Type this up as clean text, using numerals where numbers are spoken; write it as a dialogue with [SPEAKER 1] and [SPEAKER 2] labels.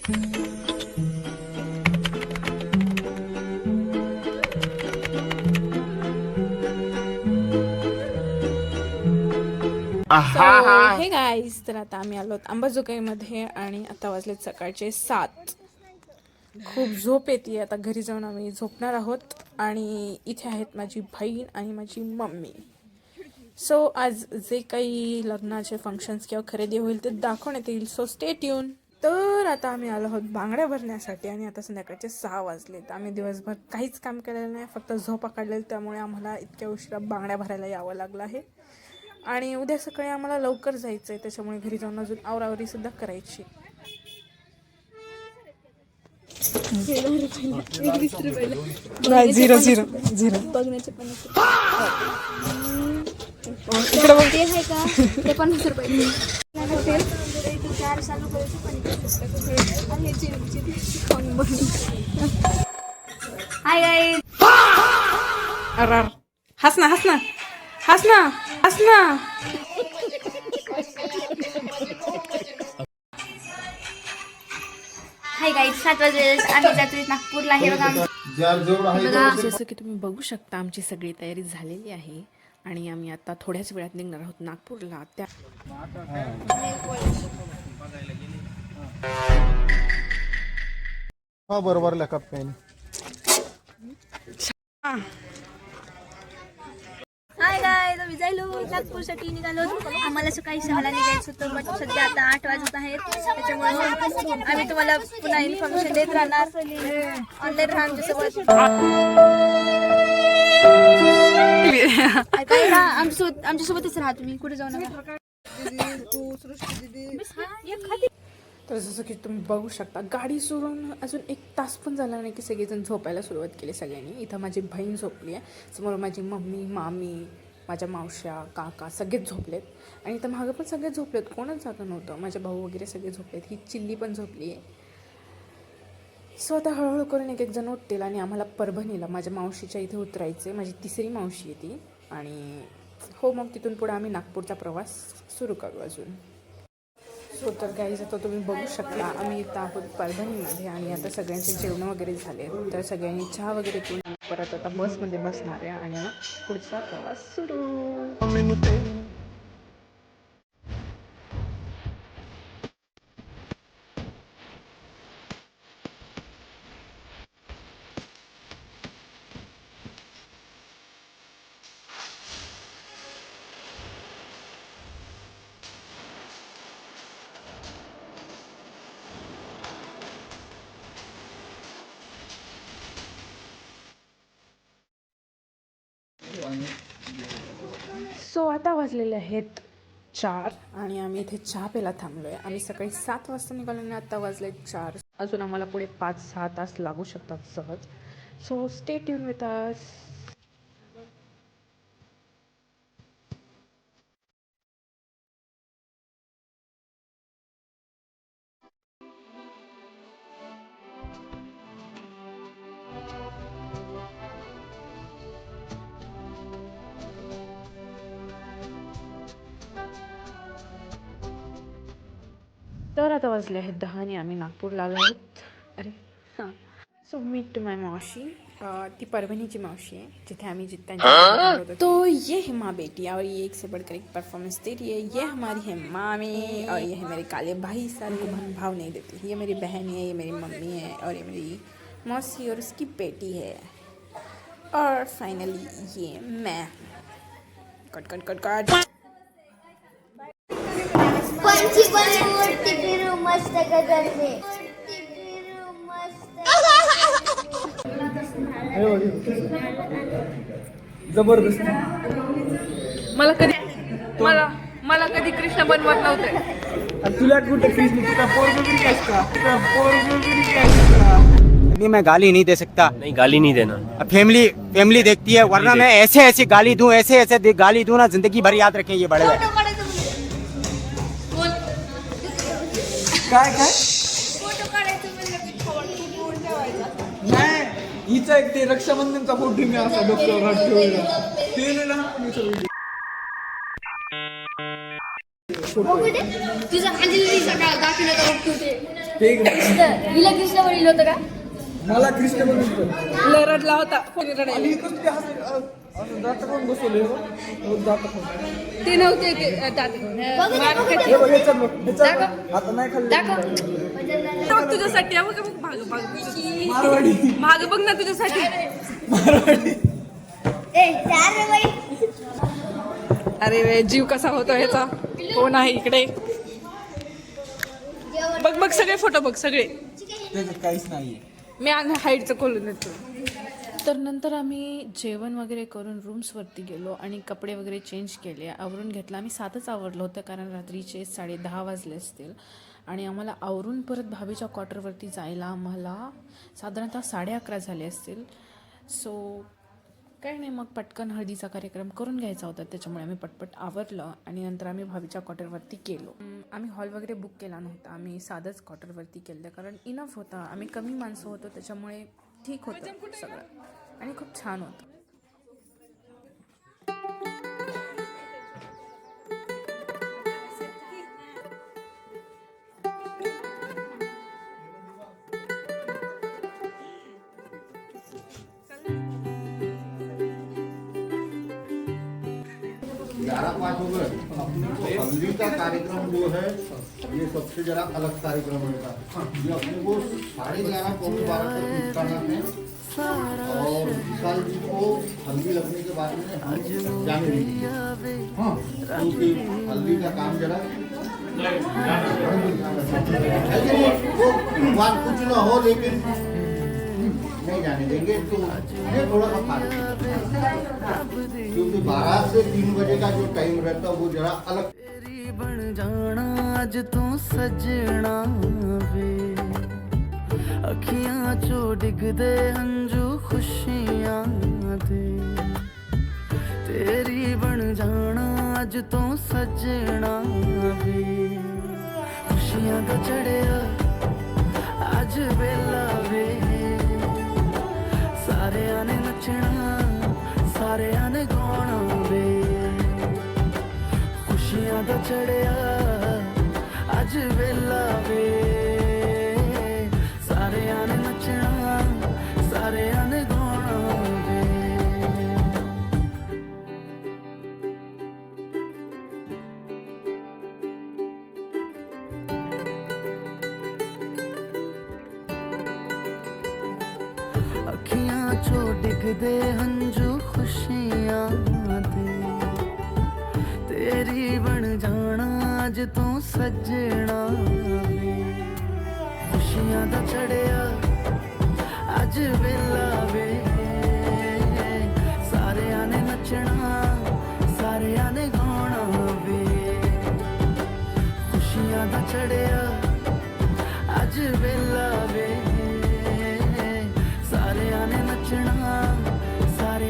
[SPEAKER 1] हे गाईज, तर आता आम्ही आलो अंबाजोगाईमध्ये आणि आता वाजलेत सकाळचे 7. खूप झोप येते. आता घरी जाऊन आम्ही झोपणार आहोत आणि इथे आहेत माझी बहीण आणि माझी मम्मी. सो आज जे काही लग्नाचे फंक्शन्स किंवा खरेदी होईल ते दाखवण्यात येईल. So stay tune. तर आता आम्ही आलो आहोत बांगड्या भरण्यासाठी आणि आता संध्याकाळचे 6 वाजलेत. आम्ही दिवसभर काहीच काम केलेलं नाही, फक्त झोपा काढलेलं, त्यामुळे आम्हाला इतक्या उशिरा बांगड्या भरायला यावं लागलं आहे. आणि उद्या सकाळी आम्हाला लवकर जायचं आहे, त्याच्यामुळे घरी जाऊन अजून आवरावरी सुद्धा करायची. झिरो झिरो झिरो बघण्याचे पण इकडे बघ. ते आहे का? ते 50 रुपये. Hi guys. अरे हस ना हस ना हस ना हस ना. हाय गाईज, 7 वाजले. आम्ही जातोय नागपूरला. हे बघा, जसं की तुम्ही बघू शकता आमची सगळी तयारी झालेली आहे आणि आम्ही आता थोड्याच वेळात निघणार आहोत नागपूरला. त्या
[SPEAKER 2] बरोबर लेखा पेन.
[SPEAKER 3] हाय गाईज, आम्ही जायलो नागपूरसाठी निघालो. आम्हाला सकाळी 6ला निघायचं होतं, बट सध्या आता 8 वाजत आहेत. त्याच्यामुळे आम्ही तुम्हाला पुन्हा इन्फॉर्मेशन देत राहणार. ऑनलाईन राहा आमच्यासोबत. आमच्यासोबतच राहा, तुम्ही कुठे जाऊ नका.
[SPEAKER 1] तर जसं की तुम्ही बघू शकता गाडी सोडून अजून 1 तास पण झाला नाही की सगळेजण झोपायला सुरुवात केली सगळ्यांनी. इथं माझी बहीण झोपली आहे, समोर माझी मम्मी, मामी, माझ्या मावश्या, काका सगळेच झोपलेत आणि इथं मागं पण सगळे झोपलेत. कोणच जागा नव्हतं. माझे भाऊ वगैरे सगळे झोपलेत. ही चिल्ली पण झोपली आहे. सो आता हळूहळू करून एक जण उठतील आणि आम्हाला परभणीला माझ्या मावशीच्या इथे उतरायचं आहे. माझी 3री मावशी आहे ती. आणि हो, मग तिथून पुढे आम्ही नागपूरचा प्रवास सुरू करू अजून. सो तर गाईज, आता तुम्ही बघू शकता आम्ही इथं आहोत परभणीमध्ये आणि आता सगळ्यांचे जेवण वगैरे झाले. तर सगळ्यांनी चहा वगैरे पिऊन परत आता बसमध्ये बसणार आहे आणि पुढचा प्रवास सुरू. सो आता वाजलेले आहेत 4 आणि आम्ही इथे चहा प्यायला थांबलो आहे. आम्ही सकाळी 7 वाजता निघालो आणि आता वाजले 4. अजून आम्हाला पुढे 5-6 तास लागू शकतात सहज. So stay tune with us. तर आता वाजले आहेत 10 आणि आम्ही नागपूरला आलो आहोत. अरे हां. सो मीट टू माय मावशी. ती परभणीची मावशी आहे जिथे आम्ही जितना. तो ये है माँ बेटी और ये एक से बढ़कर एक परफॉर्मेंस दे रही है. ये हमारी है मामी और ये है मेरे काले भाई. सारे को भाव नहीं देती. ये मेरी बहन है, ये मेरी मम्मी है और ये मेरी मौसी और उसकी बेटी है. और फाइनली ये मैं. Cut cut cut cut.
[SPEAKER 4] पंछी पण उडती फिरू मस्त गगन
[SPEAKER 2] जबरदस्त.
[SPEAKER 1] मला कधी कृष्ण बनवत नव्हते.
[SPEAKER 2] तुला कुठे कृष्ण तुझा पोरगोगिरी का? मैं गाली नहीं दे सकता.
[SPEAKER 5] नहीं, गाली नहीं देना.
[SPEAKER 2] फैमिली देखती है, वरना मैं ऐसे गाली दूं, ऐसे गाली दूं ना, जिंदगी भर याद रखें ये बड़े. काय नाही, हिचा एक ते रक्षाबंधनचा फोटो मी असा डोक्यावर ठेवला. ते ना
[SPEAKER 4] तुझा अंजली सकाळ दाखवलं कृष्ण हिला कृष्ण म्हणलं होतं का?
[SPEAKER 5] मला कृष्ण बनवतो.
[SPEAKER 1] लय रडला होता कोणी रडायला.
[SPEAKER 5] आणि इकडून ते असं दात पण बसवले दात पण.
[SPEAKER 1] ते नव्हते ते दात.
[SPEAKER 5] हे बघ ह्याच्यात बघ ह्याच्यात आता नाही खाल्लं.
[SPEAKER 1] बघ तुझ्यासाठी हा, बघ बघ माग
[SPEAKER 5] मारवाडी
[SPEAKER 1] माग बघ ना तुझ्यासाठी.
[SPEAKER 5] मारवाडी.
[SPEAKER 4] ए चार रे बाई.
[SPEAKER 1] अरे वे जीव कसा होतो ह्याचा. कोण आहे इकडे. बघ बघ सगळे फोटो बघ सगळे.
[SPEAKER 5] त्याच्यात काहीच नाहीये.
[SPEAKER 1] मी हाईटचं खोलून देतो. तर नंतर आम्ही जेवण वगैरे करून रूम्सवरती गेलो आणि कपडे वगैरे चेंज केले, आवरून घेतलं. आम्ही सातच आवरलं होतं कारण रात्रीचे 10:30 वाजले असतील आणि आम्हाला आवरून परत भाभीच्या क्वार्टरवरती जायला आम्हाला साधारणतः 11:30 झाले असतील. सो काय नाही, मग पटकन हळदीचा कार्यक्रम करून घ्यायचा होता, त्याच्यामुळे आम्ही पटपट आवरलं आणि नंतर आम्ही भाभीच्या क्वार्टरवरती गेलो. आम्ही हॉल वगैरे बुक केला नव्हता, आम्ही साधंच क्वार्टरवरती केलं कारण इनफ होतं. आम्ही कमी माणसं होतो त्याच्यामुळे ठीक होतं सगळं आणि खूप छान होतं.
[SPEAKER 6] हल्दी का कार्यक्रम जो है ये सबसे जरा अलग कार्यक्रम होता है। ये अपने को 11:30 पौने 12 तक निपटाना है और विशाल जी को हल्दी लगने के बाद में हम जाने देंगे। हाँ, क्योंकि हल्दी का काम जरा है कि नहीं, वो बात कुछ ना हो लेकिन नहीं जाने देंगे। तो ये थोड़ा सा फायदा, क्योंकि 12 से 3 बजे का जो टाइम रहता है वो जरा अलग।
[SPEAKER 7] बन जाना अज तू सजना वे अखियां चो डिगदे हंजू खुशियां दे तेरी बन जाना अज तू सजना वे खुशियां दा चढ़िया अज वेला वे सारे आने नचना सारे आने गाना वे खुशियां दा चढ़िया अज वेला वे सारे आने नचना सारे आने गाना वे अखियां चो डिगदे हंजू खुशियां दे तेरी बन जाना अज तू सजना वे खुशियां दा चढ़िया अज वेला वे